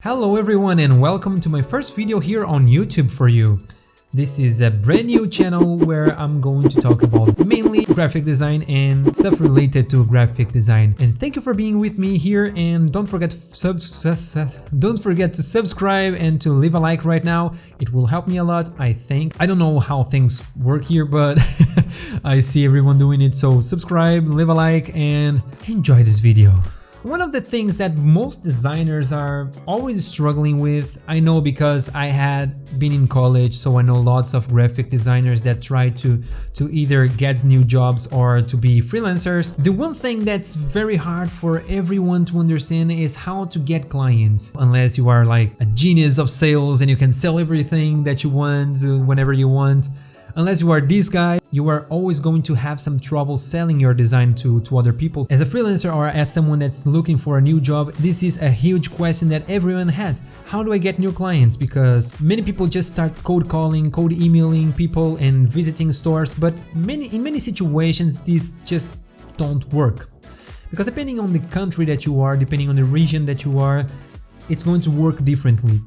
Hello everyone and welcome to my first video here on YouTube for you. This is a brand new channel where I'm going to talk about mainly graphic design and stuff related to graphic design. And thank you for being with me here, and don't forget to subscribe and to leave a like right now. It will help me a lot, I think. I don't know how things work here, but I see everyone doing it, so subscribe, leave a like and enjoy this video. One of the things that most designers are always struggling with, I know because I had been in college, so I know lots of graphic designers that try to either get new jobs or to be freelancers. The one thing that's very hard for everyone to understand is how to get clients. Unless you are like a genius of sales and you can sell everything that you want whenever you want. Unless you are this guy, you are always going to have some trouble selling your design to other people. As a freelancer or as someone that's looking for a new job, this is a huge question that everyone has. How do I get new clients? Because many people just start cold calling, cold emailing people and visiting stores, but in many situations this just don't work. Because depending on the country that you are, depending on the region that you are, it's going to work differently.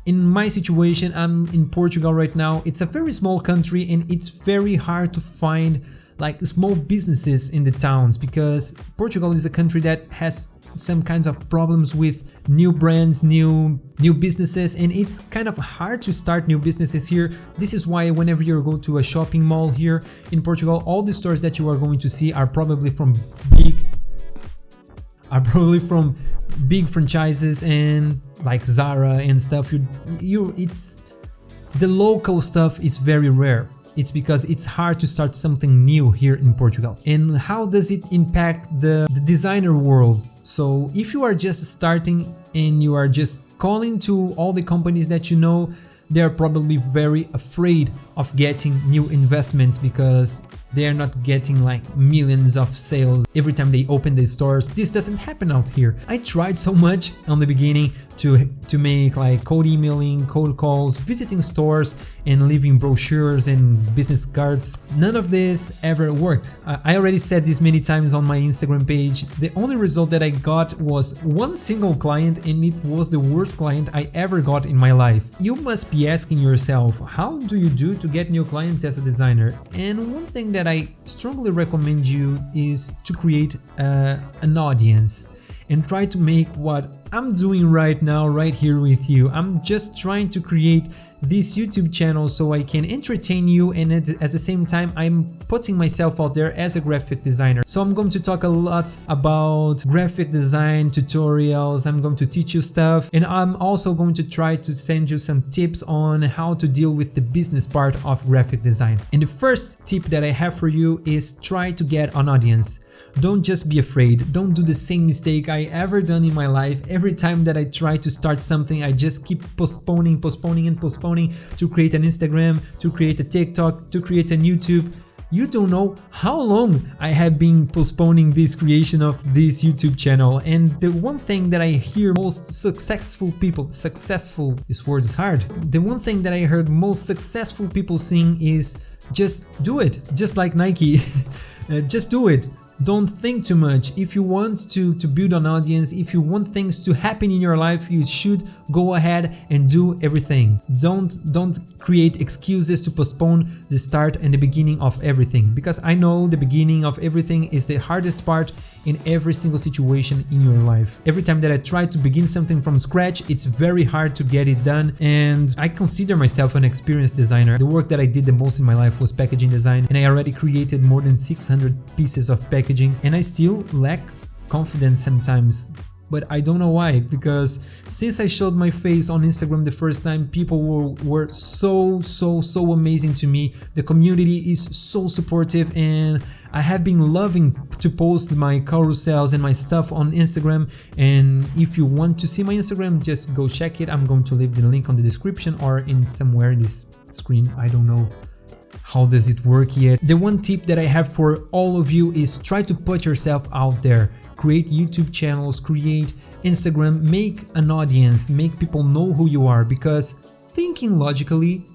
In my situation, I'm in Portugal right now. It's a very small country and it's very hard to find like small businesses in the towns, because Portugal is a country that has some kinds of problems with new brands, new businesses, and it's kind of hard to start new businesses here. This is why whenever you go to a shopping mall here in Portugal, all the stores that you are going to see are probably from big franchises and like Zara and stuff. It's the local stuff is very rare. It's because it's hard to start something new here in Portugal. And how does it impact the designer world? So if you are just starting and you are just calling to all the companies that you know, they're probably very afraid of getting new investments because they're not getting like millions of sales every time they open the stores. This doesn't happen out here. I tried so much on the beginning to make like cold emailing, cold calls, visiting stores and leaving brochures and business cards. None of this ever worked. I already said this many times on my Instagram page. The only result that I got was one single client, and it was the worst client I ever got in my life. You must be asking yourself, how do you do to get new clients as a designer? And one thing that I strongly recommend you is to create an audience and try to make what I'm doing right now, right here with you. I'm just trying to create this YouTube channel so I can entertain you, and at the same time I'm putting myself out there as a graphic designer. So I'm going to talk a lot about graphic design tutorials. I'm going to teach you stuff, and I'm also going to try to send you some tips on how to deal with the business part of graphic design. And the first tip that I have for you is try to get an audience. Don't just be afraid. Don't do the same mistake I ever done in my life. Every time that I try to start something, I just keep postponing to create an Instagram, to create a TikTok, to create a YouTube. You don't know how long I have been postponing this creation of this YouTube channel. And the one thing that I hear most successful people, this word is hard. The one thing that I heard most successful people saying is just do it, just like Nike. Just do it. Don't think too much. If you want to build an audience, if you want things to happen in your life, you should go ahead and do everything. Don't create excuses to postpone the start and the beginning of everything, because I know the beginning of everything is the hardest part in every single situation in your life. Every time that I try to begin something from scratch, it's very hard to get it done, and I consider myself an experienced designer. The work that I did the most in my life was packaging design, and I already created more than 600 pieces of packaging, and I still lack confidence sometimes. But I don't know why, because since I showed my face on Instagram the first time, people were so amazing to me. The community is so supportive, and I have been loving to post my carousels and my stuff on Instagram. And if you want to see my Instagram, just go check it. I'm going to leave the link on the description or in somewhere in this screen. I don't know how does it work yet. The one tip that I have for all of you is try to put yourself out there. Create YouTube channels, create Instagram, make an audience, make people know who you are, because thinking logically,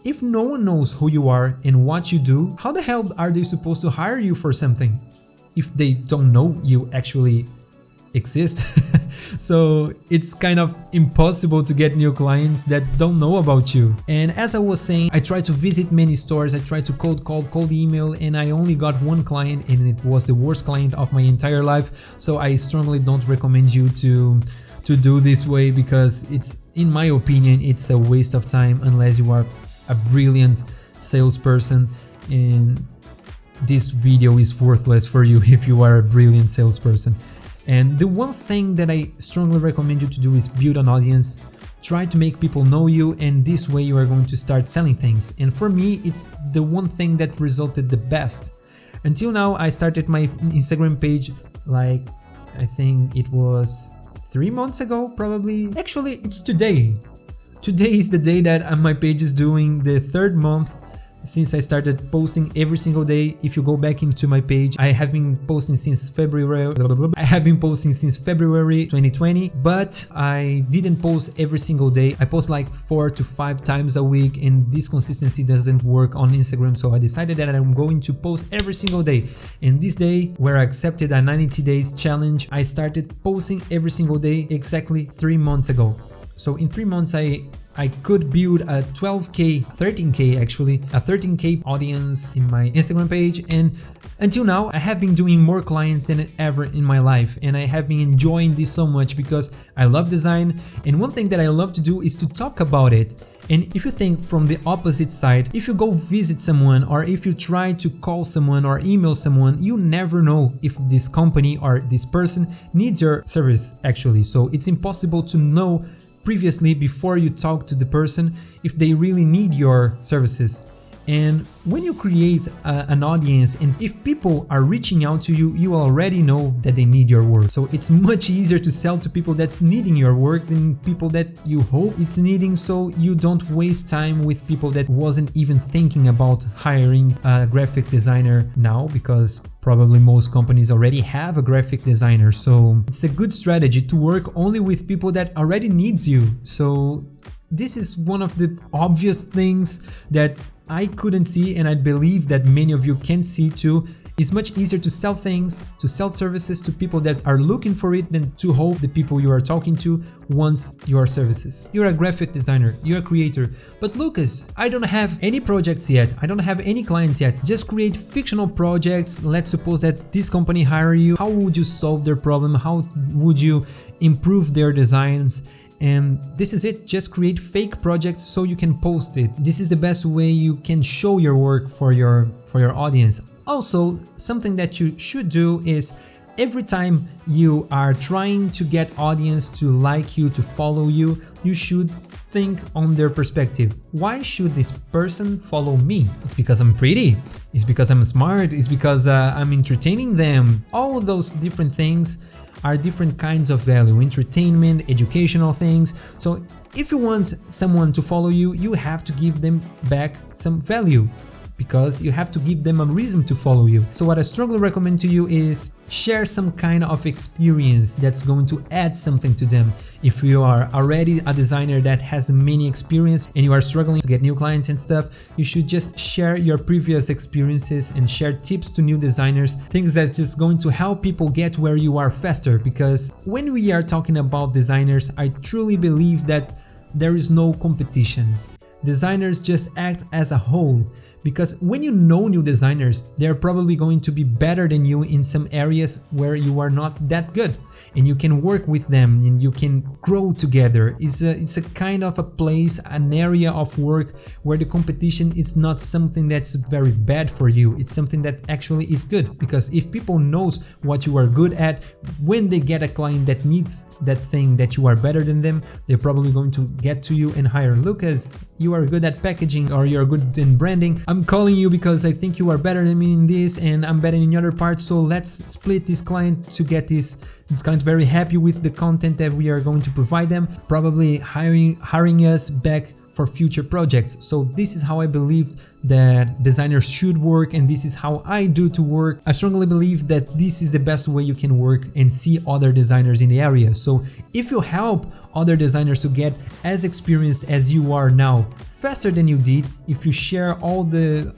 if no one knows who you are and what you do, how the hell are they supposed to hire you for something if they don't know you actually exist? So it's kind of impossible to get new clients that don't know about you. And as I was saying, I tried to visit many stores, I tried to cold call, cold email, and I only got one client, and it was the worst client of my entire life. So I strongly don't recommend you to do this way, because it's, in my opinion, it's a waste of time unless you are a brilliant salesperson, and this video is worthless for you if you are a brilliant salesperson. And the one thing that I strongly recommend you to do is build an audience. Try to make people know you, and this way you are going to start selling things. And for me, it's the one thing that resulted the best. Until now, I started my Instagram page like, I think it was 3 months ago, probably. Actually, it's today. Today is the day that my page is doing the 3rd month since I started posting every single day. If you go back into my page, I have been posting since February 2020, but I didn't post every single day. I post like 4 to 5 times a week, and this consistency doesn't work on Instagram, so I decided that I'm going to post every single day. And this day, where I accepted a 90 days challenge, I started posting every single day exactly 3 months ago. So in 3 months, I could build a 13k actually, a 13k audience in my Instagram page, and until now I have been doing more clients than ever in my life, and I have been enjoying this so much because I love design, and one thing that I love to do is to talk about it. And if you think from the opposite side, if you go visit someone, or if you try to call someone or email someone, you never know if this company or this person needs your service actually. So it's impossible to know previously, before you talk to the person, if they really need your services. And when you create an audience, and if people are reaching out to you, you already know that they need your work. So it's much easier to sell to people that's needing your work than people that you hope it's needing, so you don't waste time with people that wasn't even thinking about hiring a graphic designer now, because probably most companies already have a graphic designer. So it's a good strategy to work only with people that already needs you. So this is one of the obvious things that I couldn't see, and I believe that many of you can see too. It's much easier to sell things, to sell services to people that are looking for it, than to hope the people you are talking to wants your services. You're a graphic designer, you're a creator, but Lucas, I don't have any projects yet, I don't have any clients yet. Just create fictional projects. Let's suppose that this company hire you. How would you solve their problem? How would you improve their designs? And this is it, just create fake projects so you can post it. This is the best way you can show your work for your audience. Also, something that you should do is, every time you are trying to get audience to like you, to follow you, you should think on their perspective. Why should this person follow me? It's because I'm pretty, it's because I'm smart, it's because I'm entertaining them. All those different things are different kinds of value: entertainment, educational things. So if you want someone to follow you, you have to give them back some value, because you have to give them a reason to follow you. So what I strongly recommend to you is share some kind of experience that's going to add something to them. If you are already a designer that has many experience and you are struggling to get new clients and stuff, you should just share your previous experiences and share tips to new designers, things that's just going to help people get where you are faster. Because when we are talking about designers, I truly believe that there is no competition. Designers just act as a whole, because when you know new designers, they're probably going to be better than you in some areas where you are not that good, and you can work with them and you can grow together. It's a kind of a place, an area of work where the competition is not something that's very bad for you. It's something that actually is good, because if people knows what you are good at, when they get a client that needs that thing that you are better than them, they're probably going to get to you and hire. Lucas, you are good at packaging, or you're good in branding. I'm calling you because I think you are better than me in this, and I'm better in the other part, so let's split this client to get this client very happy with the content that we are going to provide them, probably hiring us back for future projects. So this is how I believe that designers should work, and this is how I do to work. I strongly believe that this is the best way you can work and see other designers in the area. So if you help other designers to get as experienced as you are now, faster than you did, if you share all the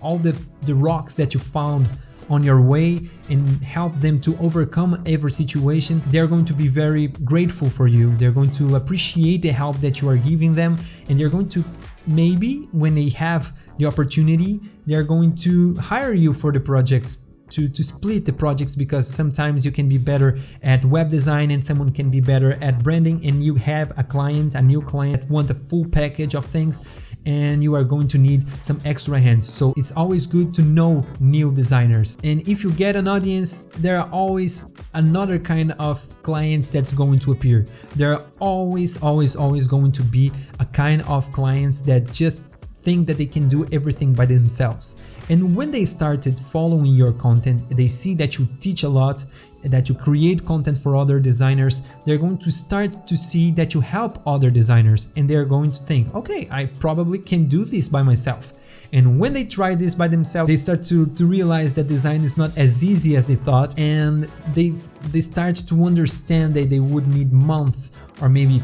rocks that you found on your way and help them to overcome every situation, they're going to be very grateful for you. They're going to appreciate the help that you are giving them, and they're going to, maybe when they have the opportunity, they're going to hire you for the projects, to split the projects, because sometimes you can be better at web design and someone can be better at branding, and you have a new client that want a full package of things, and you are going to need some extra hands. So it's always good to know new designers. And if you get an audience, there are always another kind of clients that's going to appear. There are always going to be a kind of clients that just think that they can do everything by themselves. And when they started following your content, they see that you teach a lot, that you create content for other designers, they're going to start to see that you help other designers, and they're going to think, okay, I probably can do this by myself. And when they try this by themselves, they start to realize that design is not as easy as they thought, and they start to understand that they would need months, or maybe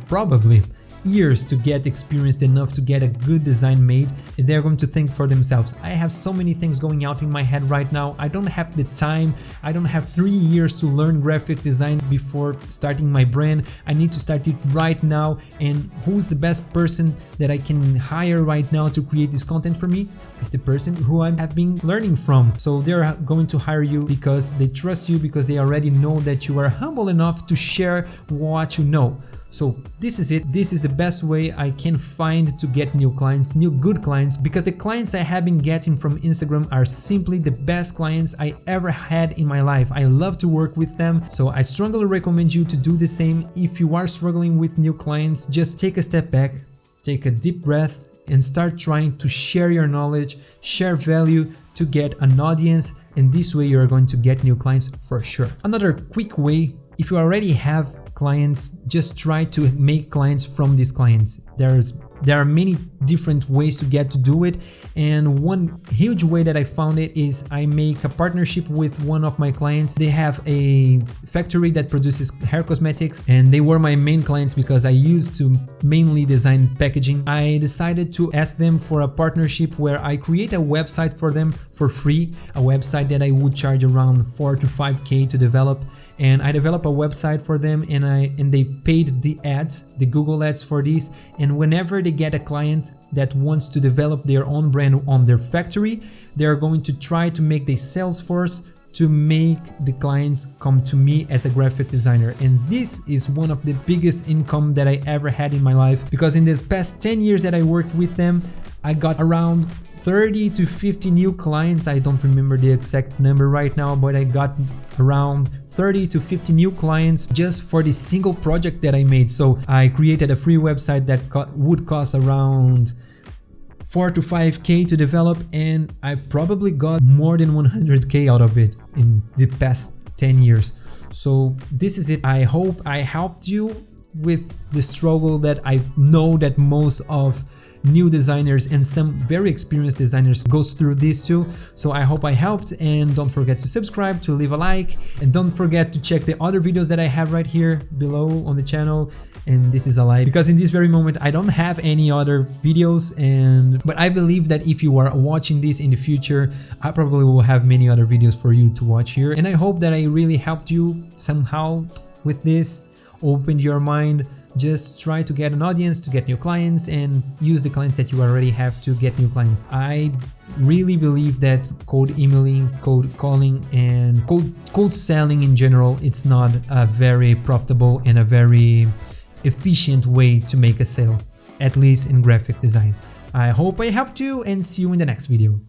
probably years, to get experienced enough to get a good design made. And they're going to think for themselves, I have so many things going out in my head right now, I don't have the time, I don't have 3 years to learn graphic design before starting my brand, I need to start it right now, and who's the best person that I can hire right now to create this content for me? It's the person who I have been learning from. So they're going to hire you because they trust you, because they already know that you are humble enough to share what you know. So this is it. This is the best way I can find to get new clients, new good clients, because the clients I have been getting from Instagram are simply the best clients I ever had in my life. I love to work with them, so I strongly recommend you to do the same. If you are struggling with new clients, just take a step back, take a deep breath, and start trying to share your knowledge, share value to get an audience, and this way you are going to get new clients for sure. Another quick way, if you already have clients, just try to make clients from these clients. There are many different ways to get to do it, and one huge way that I found it is I make a partnership with one of my clients. They have a factory that produces hair cosmetics, and they were my main clients because I used to mainly design packaging. I decided to ask them for a partnership where I create a website for them for free, a website that I would charge around 4 to 5K to develop. And I developed a website for them, and they paid the ads, the Google ads for this. And whenever they get a client that wants to develop their own brand on their factory, they are going to try to make the Salesforce to make the client come to me as a graphic designer. And this is one of the biggest income that I ever had in my life, because in the past 10 years that I worked with them, I got around 30 to 50 new clients. I don't remember the exact number right now, but I got around 30 to 50 new clients just for this single project that I made. So I created a free website that would cost around 4 to 5K to develop, and I probably got more than 100K out of it in the past 10 years. So this is it. I hope I helped you with the struggle that I know that most of new designers and some very experienced designers goes through this too. So I hope I helped, and don't forget to subscribe, to leave a like, and don't forget to check the other videos that I have right here below on the channel. And this is a lie, because in this very moment I don't have any other videos, but I believe that if you are watching this in the future, I probably will have many other videos for you to watch here. And I hope that I really helped you somehow with this, opened your mind. Just try to get an audience, to get new clients, and use the clients that you already have to get new clients. I really believe that cold emailing, cold calling, and cold selling in general, it's not a very profitable and a very efficient way to make a sale, at least in graphic design. I hope I helped you, and see you in the next video.